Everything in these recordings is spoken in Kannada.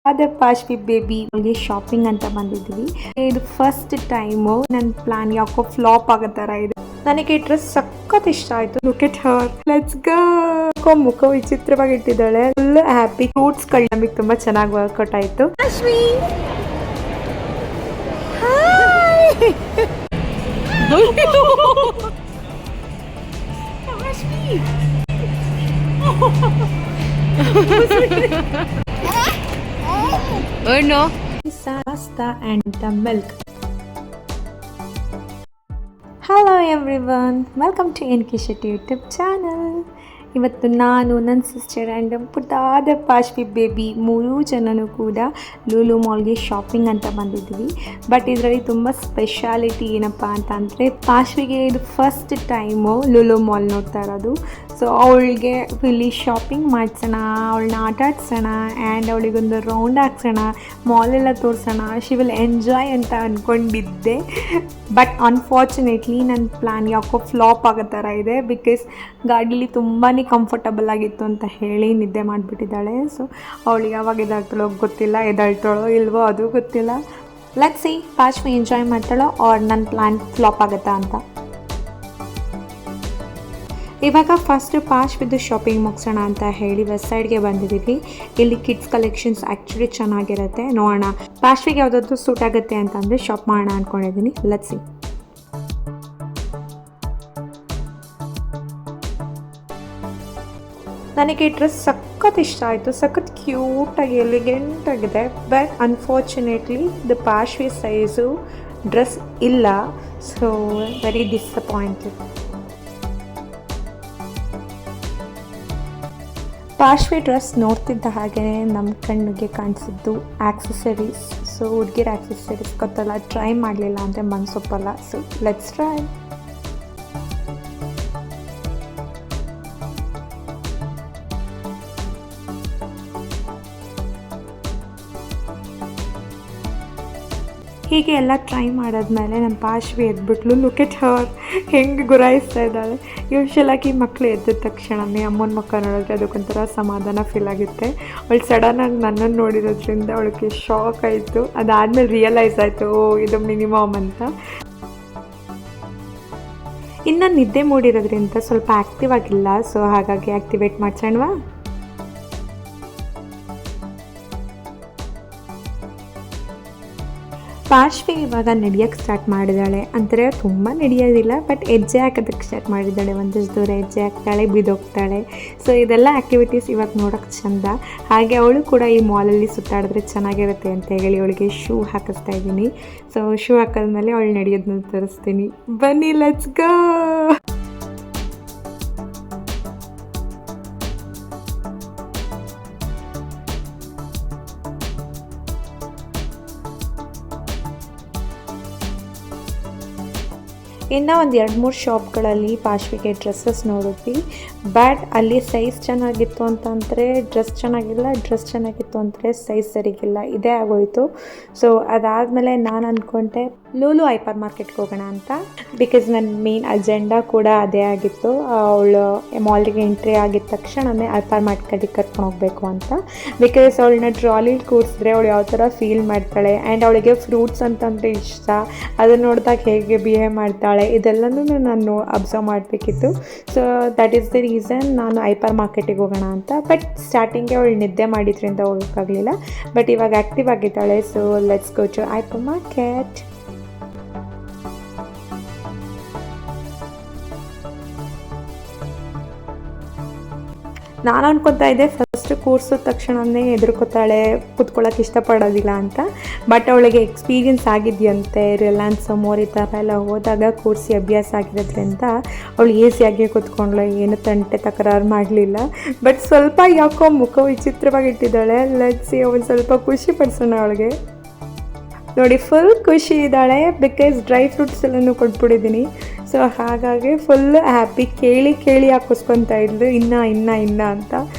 ಅದೇ ಪಾಶ್ವಿ ಬೇಬಿ ಶಾಪಿಂಗ್ ಅಂತ ಬಂದಿದ್ವಿ. ಇದು ಫಸ್ಟ್ ಟೈಮು ನನ್ನ ಪ್ಲಾನ್ ಯಾಕೋ ಫ್ಲಾಪ್ ಆಗೋ ಥರ ಇದೆ. ನನಗೆ ಡ್ರೆಸ್ ಸಖತ್ ಇಷ್ಟ ಆಯ್ತು. Look at Har, let's go. ಮುಖ ವಿಚಿತ್ರವಾಗಿ ಇಟ್ಟಿದ್ದಾಳೆ. Full happy. ಫ್ರೂಟ್ಸ್ ಗಳು ನಮಗೆ ತುಂಬಾ ಚೆನ್ನಾಗಿ ವರ್ಕೌಟ್ ಆಯ್ತು. ಪಾಶ್ವಿ Oh no. Pasta and the milk. Hello everyone. Welcome to NK Shetty YouTube channel. ಇವತ್ತು ನಾನು ನನ್ನ ಸಿಸ್ಟರ್ ಆ್ಯಂಡ್ ಪುಟ್ಟಾದ ಪಾಶ್ವಿ ಬೇಬಿ 3 ಜನನೂ ಕೂಡ ಲೂಲು ಮಾಲ್ಗೆ ಶಾಪಿಂಗ್ ಅಂತ ಬಂದಿದ್ವಿ. ಬಟ್ ಇದರಲ್ಲಿ ತುಂಬ ಸ್ಪೆಷಾಲಿಟಿ ಏನಪ್ಪ ಅಂತಂದರೆ ಪಾಶ್ವಿಗೆ ಇದು ಫಸ್ಟ್ ಟೈಮು ಲೂಲು ಮಾಲ್ ನೋಡ್ತಾ ಇರೋದು. ಸೊ ಅವಳಿಗೆ ಇಲ್ಲಿ ಶಾಪಿಂಗ್ ಮಾಡಿಸೋಣ, ಅವಳನ್ನ ಆಟ ಆಡ್ಸೋಣ ಆ್ಯಂಡ್ ಅವಳಿಗೊಂದು ರೌಂಡ್ ಹಾಕ್ಸೋಣ, ಮಾಲೆಲ್ಲ ತೋರಿಸೋಣ, ಶಿ ವಿಲ್ ಎಂಜಾಯ್ ಅಂತ ಅಂದ್ಕೊಂಡಿದ್ದೆ. ಬಟ್ ಅನ್ಫಾರ್ಚುನೇಟ್ಲಿ ನನ್ನ ಪ್ಲ್ಯಾನ್ ಯಾಕೋ ಫ್ಲಾಪ್ ಆಗೋ ಥರ ಇದೆ. ಬಿಕಾಸ್ ಗಾಡೀಲಿ ತುಂಬಾ ಕಂಫರ್ಟಬಲ್ ಆಗಿತ್ತು ಅಂತ ಹೇಳಿ ನಿದ್ದೆ ಮಾಡಿಬಿಟ್ಟಿದ್ದಾಳೆ. ಸೊ ಅವಳಿಗೆ ಯಾವಾಗ ಎದ್ದಾಳ್ತಾಳೋ ಗೊತ್ತಿಲ್ಲ, ಎದ್ದಾಳ್ತಾಳೋ ಇಲ್ವೋ ಅದು ಗೊತ್ತಿಲ್ಲ. ಲೆಟ್ಸ್ ಸಿ ಪಾಶ್ವಿ ಎಂಜಾಯ್ ಮಾಡ್ತಾಳೋ ಆರ್ ನನ್ನ ಪ್ಲ್ಯಾನ್ ಫ್ಲಾಪ್ ಆಗುತ್ತಾ ಅಂತ. ಇವಾಗ ಫಸ್ಟ್ ಪಾಶ್ವಿದು ಶಾಪಿಂಗ್ ಮುಗಿಸೋಣ ಅಂತ ಹೇಳಿ ವೆಸ್ಟ್ ಸೈಡ್ಗೆ ಬಂದಿದ್ದೀವಿ. ಇಲ್ಲಿ ಕಿಡ್ಸ್ ಕಲೆಕ್ಷನ್ಸ್ ಆ್ಯಕ್ಚುಲಿ ಚೆನ್ನಾಗಿರುತ್ತೆ. ನೋಡೋಣ ಪಾಶ್ವಿಗೆ ಯಾವುದಾದ್ರು ಸೂಟ್ ಆಗುತ್ತೆ ಅಂತಂದರೆ ಶಾಪ್ ಮಾಡೋಣ ಅಂದ್ಕೊಂಡಿದ್ದೀನಿ. Let's see. ನನಗೆ ಡ್ರೆಸ್ ಸಖತ್ ಇಷ್ಟ ಆಯಿತು. ಸಖತ್ ಕ್ಯೂಟಾಗಿ ಎಲಿಗೆಂಟ್ ಆಗಿದೆ. But unfortunately the Pashvi size dress ಇಲ್ಲ. So very disappointed. Pashvi dress ನೋಡ್ತಿದ್ದ ಹಾಗೆ ನಮ್ಮ ಕಣ್ಣಿಗೆ ಕಾಣಿಸಿದ್ದು ಆಕ್ಸೆಸರೀಸ್. ಸೊ ಹುಡುಗಿರ ಆಕ್ಸೆಸರೀಸ್ ಗೊತ್ತಲ್ಲ, ಟ್ರೈ ಮಾಡಲಿಲ್ಲ ಅಂದರೆ ಮನಸ್ಸೊಪ್ಪಲ್ಲ. So let's try. ಹೀಗೆ ಎಲ್ಲ ಟ್ರೈ ಮಾಡಾದ್ಮೇಲೆ ನಮ್ಮ ಪಾಶ್ವಿ ಎದ್ಬಿಟ್ಲು. ಲುಕ್ ಎಟ್ ಹರ್, ಹೆಂಗೆ ಗುರಾಯಿಸ್ತಾ ಇದ್ದಾಳೆ. ಯೂಶ್ವಲಾಗಿ ಮಕ್ಕಳು ಎದ್ದ ತಕ್ಷಣವೇ ಅಮ್ಮನ ಮುಖ ನೋಡಿದ್ರೆ ಅದಕ್ಕೊಂಥರ ಸಮಾಧಾನ ಫೀಲ್ ಆಗುತ್ತೆ. ಅವಳು ಸಡನ್ನಾಗಿ ನನ್ನನ್ನು ನೋಡಿರೋದ್ರಿಂದ ಅವಳಿಗೆ ಶಾಕ್ ಆಯಿತು. ಅದಾದಮೇಲೆ ರಿಯಲೈಸ್ ಆಯಿತು, ಓ ಇದು ಮಿನಿಮಮ್ ಅಂತ. ಇನ್ನು ನಿದ್ದೆ ಮೂಡಿರೋದ್ರಿಂದ ಸ್ವಲ್ಪ ಆ್ಯಕ್ಟಿವ್ ಆಗಿಲ್ಲ. ಸೊ ಹಾಗಾಗಿ ಆ್ಯಕ್ಟಿವೇಟ್ ಮಾಡ್ಸೋಣವಾ. ಪಾಶ್ವಿ ಇವಾಗ ನಡೆಯೋಕ್ಕೆ ಸ್ಟಾರ್ಟ್ ಮಾಡಿದ್ದಾಳೆ. ಅಂದರೆ ತುಂಬ ನಡೆಯೋದಿಲ್ಲ, ಬಟ್ ಹೆಜ್ಜೆ ಹಾಕೋದಕ್ಕೆ ಸ್ಟಾರ್ಟ್ ಮಾಡಿದ್ದಾಳೆ. ಒಂದಷ್ಟು ದೂರ ಹೆಜ್ಜೆ ಹಾಕ್ತಾಳೆ, ಬಿದ್ದೋಗ್ತಾಳೆ. ಸೊ ಇದೆಲ್ಲ ಆ್ಯಕ್ಟಿವಿಟೀಸ್ ಇವಾಗ ನೋಡೋಕ್ಕೆ ಚೆಂದ. ಹಾಗೆ ಅವಳು ಕೂಡ ಈ ಮಾಲಲ್ಲಿ ಸುತ್ತಾಡಿದ್ರೆ ಚೆನ್ನಾಗಿರುತ್ತೆ ಅಂತ ಹೇಳಿ ಅವಳಿಗೆ ಶೂ ಹಾಕಿಸ್ತಾ ಇದ್ದೀನಿ. ಸೊ ಶೂ ಹಾಕಿದ್ಮೇಲೆ ಅವಳು ನಡೆಯೋದನ್ನ ತೋರಿಸ್ತೀನಿ. ಬನ್ನಿ, ಲೆಟ್ಸ್ ಗೋ. ಇನ್ನು ಒಂದು 2-3 ಶಾಪ್ಗಳಲ್ಲಿ ಪಾಶ್ವಿಗೆ ಡ್ರೆಸ್ಸಸ್ ನೋಡಿದ್ವಿ. ಬಟ್ ಅಲ್ಲಿ ಸೈಜ್ ಚೆನ್ನಾಗಿತ್ತು ಅಂತಂದರೆ ಡ್ರೆಸ್ ಚೆನ್ನಾಗಿಲ್ಲ, ಡ್ರೆಸ್ ಚೆನ್ನಾಗಿತ್ತು ಅಂದರೆ ಸೈಜ್ ಸರಿಗಿಲ್ಲ. ಇದೇ ಆಗೋಯಿತು. ಸೊ ಅದಾದಮೇಲೆ ನಾನು ಅಂದ್ಕೊಂಡೆ ಲೂಲು ಹೈಪರ್ ಮಾರ್ಕೆಟ್ಗೆ ಹೋಗೋಣ ಅಂತ. ಬಿಕಾಸ್ ನನ್ನ ಮೇನ್ ಅಜೆಂಡಾ ಕೂಡ ಅದೇ ಆಗಿತ್ತು. ಅವಳು ಮಾಲ್ಗೆ ಎಂಟ್ರಿ ಆಗಿದ ತಕ್ಷಣವೇ ಹೈಪರ್ ಮಾರ್ಕೆಟಿಗೆ ಕರ್ಕೊಂಡು ಹೋಗಬೇಕು ಅಂತ. ಬಿಕಾಸ್ ಅವಳನ್ನ ಟ್ರಾಲಿಲಿ ಕೂರಿಸಿದ್ರೆ ಅವಳು ಯಾವ ಥರ ಫೀಲ್ ಮಾಡ್ತಾಳೆ ಆ್ಯಂಡ್ ಅವಳಿಗೆ ಫ್ರೂಟ್ಸ್ ಅಂತಂದರೆ ಇಷ್ಟ. ಅದನ್ನು ನೋಡಿದಾಗ ಹೇಗೆ ಬಿಹೇವ್ ಮಾಡ್ತಾಳೆ ಇದೆಲ್ಲನೂ ನಾನು ಅಬ್ಸರ್ವ್ ಮಾಡಬೇಕಿತ್ತು. So that is the reason ನಾನು ಹೈಪರ್ ಮಾರ್ಕೆಟಿಗೆ ಹೋಗೋಣ ಅಂತ. ಬಟ್ ಸ್ಟಾರ್ಟಿಂಗ್ಗೆ ಅವಳು ನಿದ್ದೆ ಮಾಡಿದ್ರಿಂದ ಹೋಗೋಕ್ಕಾಗಲಿಲ್ಲ. ಬಟ್ ಇವಾಗ ಆ್ಯಕ್ಟಿವ್ ಆಗಿದ್ದಾಳೆ. So let's go to hypermarket. ನಾನು ಅನ್ಕೊತಾ ಇದ್ದೆ ಫಸ್ಟ್ ಕೂರಿಸಿದ ತಕ್ಷಣವೇ ಹೆದರ್ಕೋತಾಳೆ, ಕೂತ್ಕೊಳ್ಳೋಕೆ ಇಷ್ಟಪಡೋದಿಲ್ಲ ಅಂತ. ಬಟ್ ಅವಳಿಗೆ ಎಕ್ಸ್ಪೀರಿಯನ್ಸ್ ಆಗಿದೆಯಂತೆ. ರಿಲಯನ್ಸ್ ಮೋರ್ ಈ ಥರ ಎಲ್ಲ ಹೋದಾಗ ಕೂರಿಸಿ ಅಭ್ಯಾಸ ಆಗಿರೋದ್ರಿಂದ ಅವಳು ಈಸಿಯಾಗಿ ಕೂತ್ಕೊಂಡ್ಳು, ಏನು ತಂಟೆ ತಕರಾರು ಮಾಡಲಿಲ್ಲ. ಬಟ್ ಸ್ವಲ್ಪ ಯಾಕೋ ಮುಖ ವಿಚಿತ್ರವಾಗಿ ಇಟ್ಟಿದ್ದಾಳೆ. ಲೆಟ್ಸಿ ಅವಳು ಸ್ವಲ್ಪ ಖುಷಿ ಪಡಿಸೋಣ ಅವಳಿಗೆ. ನೋಡಿ ಫುಲ್ ಖುಷಿ ಇದ್ದಾಳೆ. ಬಿಕಾಸ್ ಡ್ರೈ ಫ್ರೂಟ್ಸ್ ಎಲ್ಲನೂ ಕೊಟ್ಬಿಟ್ಟಿದ್ದೀನಿ. ಸೊ ಹಾಗಾಗಿ ಫುಲ್ ಹ್ಯಾಪಿ. ಕೇಳಿ ಹಾಕಿಸ್ಕೊತಾ ಇದ್ಲು ಇನ್ನ ಅಂತ.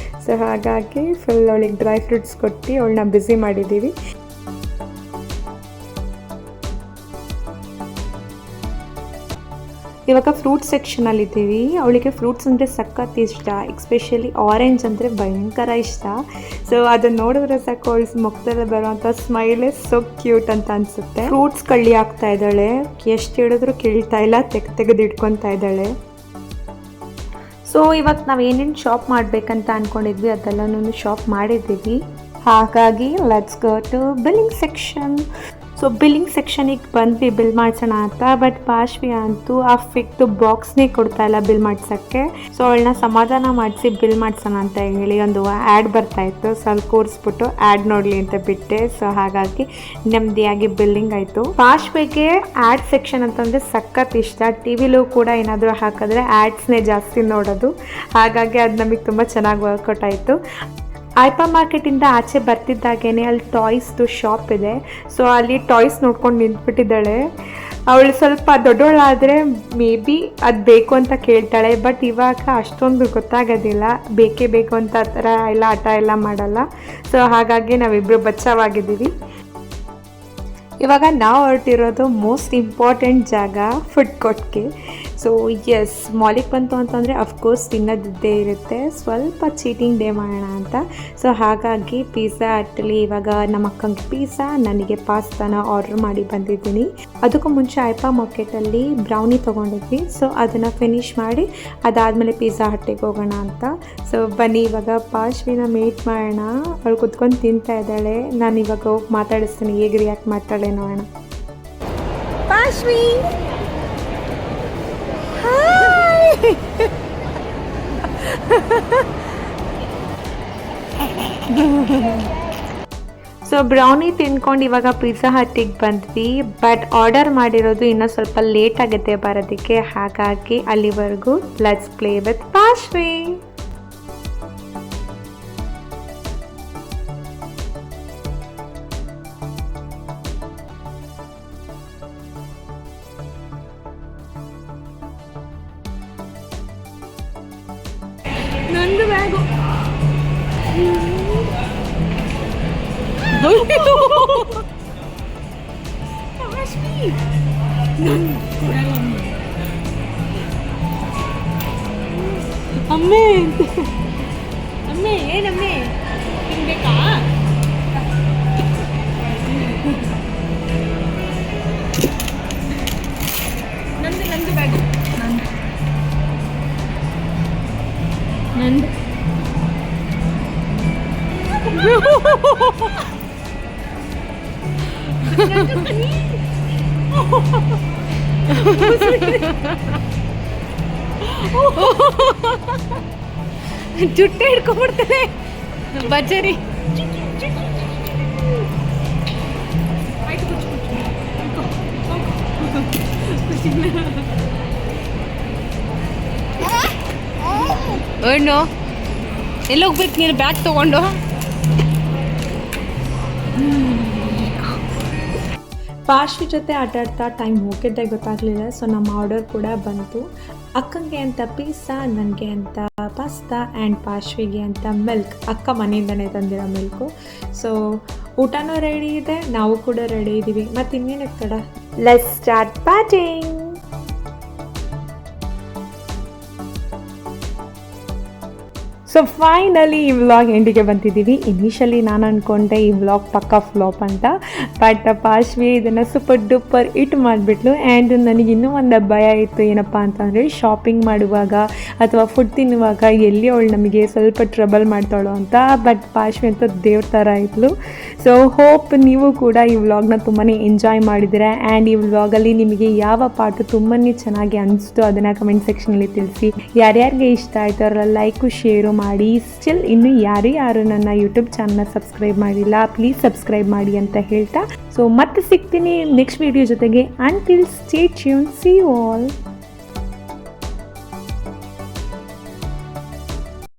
ಸೊ ಹಾಗಾಗಿ ಫುಲ್ ಅವಳಿಗೆ ಡ್ರೈ ಫ್ರೂಟ್ಸ್ ಕೊಟ್ಟು ಅವಳನ್ನ ಬ್ಯುಸಿ ಮಾಡಿದ್ದೀವಿ. ಇವಾಗ ಫ್ರೂಟ್ ಸೆಕ್ಷನಲ್ಲಿ ಇದ್ದೀವಿ. ಅವಳಿಗೆ ಫ್ರೂಟ್ಸ್ ಅಂದರೆ ಸಖತ್ ಇಷ್ಟ, ಎಕ್ಸ್ಪೆಷಲಿ ಆರೆಂಜ್ ಅಂದರೆ ಭಯಂಕರ ಇಷ್ಟ. ಸೊ ಅದನ್ನು ನೋಡಿದ್ರೆ ಸಾಕು ಅವಳ ಮುಖದಲ್ಲಿ ಬರುವಂಥ ಸ್ಮೈಲೇ ಸೊ ಕ್ಯೂಟ್ ಅಂತ ಅನಿಸುತ್ತೆ. ಫ್ರೂಟ್ಸ್ ಕಳ್ಳಿ ಆಗ್ತಾ ಇದ್ದಾಳೆ, ಎಷ್ಟು ಹೇಳಿದ್ರು ಕೇಳ್ತಾ ಇಲ್ಲ, ತೆಗೆದು ಇಟ್ಕೊತಾ ಇದ್ದಾಳೆ. ಸೊ ಇವತ್ತು ನಾವು ಏನೇನು ಶಾಪ್ ಮಾಡಬೇಕಂತ ಅಂದ್ಕೊಂಡಿದ್ವಿ ಅದೆಲ್ಲನೂ ಶಾಪ್ ಮಾಡಿದ್ದೀವಿ. ಹಾಗಾಗಿ let's go to billing section. So billing ಸೆಕ್ಷನಿಗೆ ಬಂದ್ವಿ ಬಿಲ್ ಮಾಡಿಸೋಣ ಅಂತ. ಬಟ್ ಪಾಶ್ವಿ ಅಂತೂ ಆ ಫಿಕ್ದು ಬಾಕ್ಸ್ನೇ ಕೊಡ್ತಾ ಇಲ್ಲ ಬಿಲ್ ಮಾಡ್ಸೋಕ್ಕೆ. ಸೊ ಅವಳನ್ನ ಸಮಾಧಾನ ಮಾಡಿಸಿ ಬಿಲ್ ಮಾಡಿಸೋಣ ಅಂತ ಹೇಳಿ ಒಂದು ಆ್ಯಡ್ ಬರ್ತಾಯಿತ್ತು. ಸೊ ಅಲ್ಲಿ ಕೂರಿಸ್ಬಿಟ್ಟು ಆ್ಯಡ್ ನೋಡಲಿ ಅಂತ ಬಿಟ್ಟೆ. ಸೊ ಹಾಗಾಗಿ ನೆಮ್ಮದಿಯಾಗಿ ಬಿಲ್ಲಿಂಗ್ ಆಯಿತು. ಪಾಶ್ವಿಗೆ ಆ್ಯಡ್ ಸೆಕ್ಷನ್ ಅಂತಂದರೆ ಸಖತ್ ಇಷ್ಟ. ಟಿ ವಿಲೂ ಕೂಡ ಏನಾದರೂ ಹಾಕಿದ್ರೆ ಆ್ಯಡ್ಸ್ನೇ ಜಾಸ್ತಿ ನೋಡೋದು. ಹಾಗಾಗಿ ಅದು ನಮಗೆ ತುಂಬ ಚೆನ್ನಾಗಿ ವರ್ಕೌಟ್ ಆಯಿತು. ಹೈಪರ್ ಮಾರ್ಕೆಟಿಂದ ಆಚೆ ಬರ್ತಿದ್ದಾಗೇ ಅಲ್ಲಿ ಟಾಯ್ಸ್ದು ಶಾಪ್ ಇದೆ. ಸೊ ಅಲ್ಲಿ ಟಾಯ್ಸ್ ನೋಡ್ಕೊಂಡು ನಿಂತ್ಬಿಟ್ಟಿದ್ದಾಳೆ. ಅವಳು ಸ್ವಲ್ಪ ದೊಡ್ಡವಳಾದರೆ ಮೇ ಬಿ ಅದು ಬೇಕು ಅಂತ ಕೇಳ್ತಾಳೆ. ಬಟ್ ಇವಾಗ ಅಷ್ಟೊಂದು ಗೊತ್ತಾಗೋದಿಲ್ಲ, ಬೇಕೇ ಬೇಕು ಅಂತ ಆ ಥರ ಎಲ್ಲ ಆಟ ಎಲ್ಲ ಮಾಡಲ್ಲ. ಸೊ ಹಾಗಾಗಿ ನಾವಿಬ್ಬರು ಬಚಾವಾಗಿದ್ದೀವಿ. ಇವಾಗ ನಾವು ಹೊರಟಿರೋದು ಮೋಸ್ಟ್ ಇಂಪಾರ್ಟೆಂಟ್ ಜಾಗ, ಫುಡ್ ಕೋರ್ಟ್ಗೆ. ಸೊ ಎಸ್, ಮಾಲಿಗೆ ಬಂತು ಅಂತಂದರೆ ಅಫ್ಕೋರ್ಸ್ ತಿನ್ನೋದಿದ್ದೇ ಇರುತ್ತೆ. ಸ್ವಲ್ಪ ಚೀಟಿಂಗ್ ಡೇ ಮಾಡೋಣ ಅಂತ. ಸೊ ಹಾಗಾಗಿ ಪಿಜ್ಜಾ ಹಟ್ಟಲ್ಲಿ ಇವಾಗ ನಮ್ಮ ಅಕ್ಕಂಗೆ ಪಿಜ್ಜಾ, ನನಗೆ ಪಾಸ್ತಾನ ಆರ್ಡ್ರ್ ಮಾಡಿ ಬಂದಿದ್ದೀನಿ. ಅದಕ್ಕೂ ಮುಂಚೆ ಹೈಪರ್ ಮಾರ್ಕೆಟಲ್ಲಿ ಬ್ರೌನಿ ತೊಗೊಂಡಿದ್ವಿ. ಸೊ ಅದನ್ನು ಫಿನಿಷ್ ಮಾಡಿ ಅದಾದಮೇಲೆ ಪಿಜ್ಜಾ ಹಟ್ಟಿಗೆ ಹೋಗೋಣ ಅಂತ. ಸೊ ಬನ್ನಿ ಇವಾಗ ಪಾಶ್ವಿನ ಮೀಟ್ ಮಾಡೋಣ. ಅವಳು ಕುತ್ಕೊಂಡು ತಿಂತಾ ಇದ್ದಾಳೆ. ನಾನು ಇವಾಗ ಹೋಗಿ ಮಾತಾಡಿಸ್ತೀನಿ, ಹೇಗೆ ರಿಯಾಕ್ಟ್ ಮಾಡ್ತಾಳೆ ನೋಡೋಣ. ಪಾಶ್ವಿ, ಸೊ ಬ್ರೌನಿ ತಿನ್ಕೊಂಡು ಇವಾಗ ಪಿಜ್ಜಾ ಹಟ್ಟಿಗೆ ಬಂದ್ವಿ. ಬಟ್ ಆರ್ಡರ್ ಮಾಡಿರೋದು ಇನ್ನೂ ಸ್ವಲ್ಪ ಲೇಟ್ ಆಗುತ್ತೆ ಬರೋದಕ್ಕೆ. ಹಾಗಾಗಿ ಅಲ್ಲಿವರೆಗೂ ಲೆಟ್ಸ್ ಪ್ಲೇ ವಿತ್ ಪಾಶ್ವಿ. ನಂದು ಬ್ಯಾಗು ಅಮ್ಮೆ ಅಮ್ಮೆ ಏನಮ್ಮೆ ತಿನ್ಬೇಕಾ? ನಂದು ಬ್ಯಾಗು ನಂದು ಜುಟ್ಟೆ ಹಿಡ್ಕೊಂಡ್ಬಿಡ್ತಾನೆ ಬಜರಿ. ಏನು ಎಲ್ಲೋಗ್ಬೇಕು ನೀನು ಬ್ಯಾಗ್ ತಗೊಂಡು? ಪಾಶ್ವಿ ಜೊತೆ ಆಟಾಡ್ತಾ ಟೈಮ್ ಹೋಗಿದ್ದೆ ಗೊತ್ತಾಗಲಿಲ್ಲ. ಸೊ ನಮ್ಮ ಆರ್ಡರ್ ಕೂಡ ಬಂತು. ಅಕ್ಕಂಗೆ ಅಂತ ಪಿಜ್ಜಾ, ನನಗೆ ಅಂತ ಪಾಸ್ತಾ ಆ್ಯಂಡ್ ಪಾಶ್ವಿಗೆ ಅಂತ ಮಿಲ್ಕ್. ಅಕ್ಕ ಮನೆಯಿಂದನೇ ತಂದಿರೋ ಮಿಲ್ಕು. ಸೊ ಊಟನೂ ರೆಡಿ ಇದೆ, ನಾವು ಕೂಡ ರೆಡಿ ಇದ್ದೀವಿ. ಮತ್ತು ಇನ್ನೇನಕ್ಕೆ ತಡ, let's start patting. So finally ಈ ವ್ಲಾಗ್ ಎಂಡಿಗೆ ಬಂದಿದ್ದೀವಿ. ಇನಿಷಿಯಲಿ ನಾನು ಅಂದ್ಕೊಂಡೆ ಈ ವ್ಲಾಗ್ ಪಕ್ಕಾ ಫ್ಲಾಪ್ ಅಂತ. ಬಟ್ ಪಾಶ್ವಿ ಇದನ್ನು ಸೂಪರ್ ಡೂಪರ್ ಹಿಟ್ ಮಾಡಿಬಿಟ್ಲು. ಆ್ಯಂಡ್ ನನಗೆ ಇನ್ನೂ ಒಂದು ಭಯ ಇತ್ತು, ಏನಪ್ಪ ಅಂತಂದರೆ ಶಾಪಿಂಗ್ ಮಾಡುವಾಗ ಅಥವಾ ಫುಡ್ ತಿನ್ನುವಾಗ ಎಲ್ಲಿ ಅವಳು ನಮಗೆ ಸ್ವಲ್ಪ ಟ್ರಬಲ್ ಮಾಡ್ತಾಳೋ ಅಂತ. ಬಟ್ ಪಾಶ್ವಿ ಅಂತ ದೇವ್ರ ಥರ ಇದ್ಲು. ಸೊ ಹೋಪ್ ನೀವು ಕೂಡ ಈ ವ್ಲಾಗ್ನ ತುಂಬಾ ಎಂಜಾಯ್ ಮಾಡಿದ್ದೀರಾ. ಆ್ಯಂಡ್ ಈ ವ್ಲಾಗಲ್ಲಿ ನಿಮಗೆ ಯಾವ ಪಾರ್ಟು ತುಂಬಾ ಚೆನ್ನಾಗಿ ಅನಿಸ್ತು ಅದನ್ನು ಕಮೆಂಟ್ ಸೆಕ್ಷನಲ್ಲಿ ತಿಳಿಸಿ. ಯಾರ್ಯಾರಿಗೆ ಇಷ್ಟ ಆಯಿತು ಅವರೆಲ್ಲ ಲೈಕು ಶೇರು ಮಾಡಿ. ಸ್ಟಿಲ್ ಇನ್ನು ಯಾರು ನನ್ನ ಯೂಟ್ಯೂಬ್ ಚಾನಲ್ನ ಸಬ್ಸ್ಕ್ರೈಬ್ ಮಾಡಿಲ್ಲ, ಪ್ಲೀಸ್ ಸಬ್ಸ್ಕ್ರೈಬ್ ಮಾಡಿ ಅಂತ ಹೇಳ್ತಾ, ಸೊ ಮತ್ತೆ ಸಿಗ್ತೀನಿ ನೆಕ್ಸ್ಟ್ ವಿಡಿಯೋ ಜೊತೆಗೆ. Until stay tune, see you all.